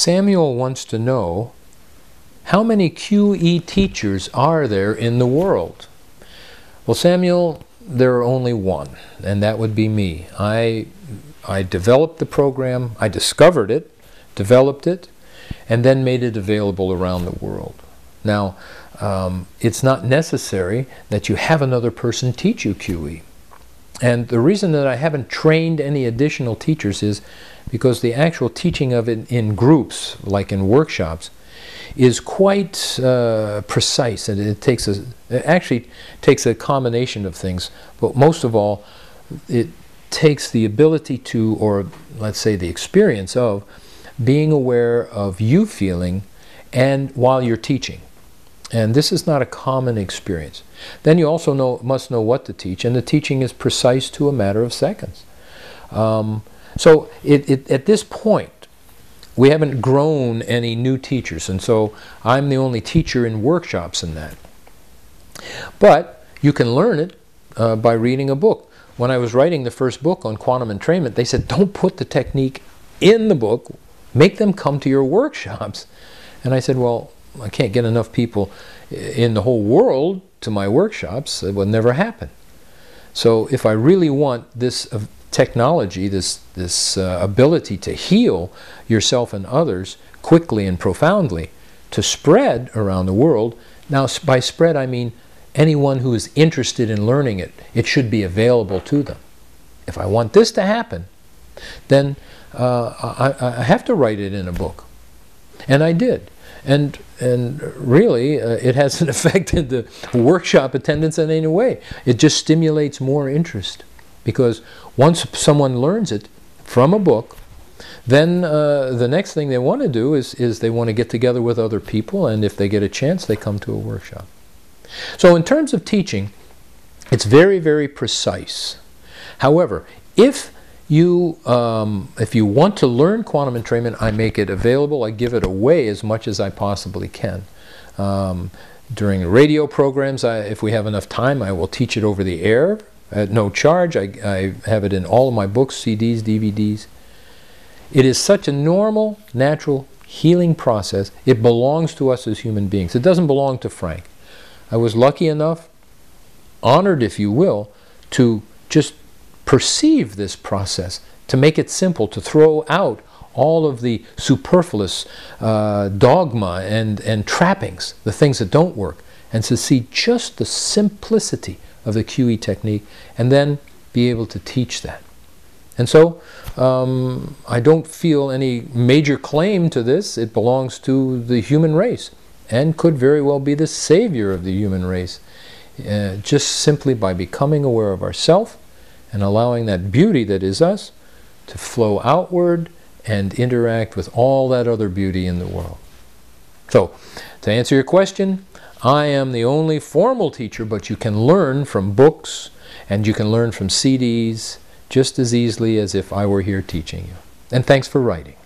Samuel wants to know, how many QE teachers are there in the world? Well, Samuel, there are only one, and that would be me. I developed the program, I discovered it, developed it, and then made it available around the world. Now, it's not necessary that you have another person teach you QE. And the reason that I haven't trained any additional teachers is because the actual teaching of it in groups, like in workshops, is quite precise, and it actually takes a combination of things. But most of all, it takes the ability to, or let's say the experience of, being aware of you feeling and while you're teaching. And this is not a common experience. Then you also must know what to teach, and the teaching is precise to a matter of seconds. So at this point, we haven't grown any new teachers, and so I'm the only teacher in workshops in that. But you can learn it by reading a book. When I was writing the first book on quantum entrainment, they said, don't put the technique in the book, make them come to your workshops. And I said, well, I can't get enough people in the whole world to my workshops. It would never happen. So if I really want this technology, this ability to heal yourself and others quickly and profoundly, to spread around the world. Now, by spread, I mean anyone who is interested in learning it. It should be available to them. If I want this to happen, then I have to write it in a book. And I did. And really, it hasn't affected the workshop attendance in any way. It just stimulates more interest. Because once someone learns it from a book, then the next thing they want to do is they want to get together with other people, and if they get a chance, they come to a workshop. So in terms of teaching, it's very, very precise. However, if you want to learn quantum entrainment, I make it available. I give it away as much as I possibly can. During radio programs, if we have enough time, I will teach it over the air at no charge. I have it in all of my books, CDs, DVDs. It is such a normal, natural healing process. It belongs to us as human beings. It doesn't belong to Frank. I was lucky enough, honored if you will, to just perceive this process, to make it simple, to throw out all of the superfluous dogma and trappings, the things that don't work, and to see just the simplicity of the QE technique, and then be able to teach that. And so I don't feel any major claim to this. It belongs to the human race, and could very well be the savior of the human race, just simply by becoming aware of ourselves and allowing that beauty that is us to flow outward and interact with all that other beauty in the world. So, to answer your question, I am the only formal teacher, but you can learn from books and you can learn from CDs just as easily as if I were here teaching you. And thanks for writing.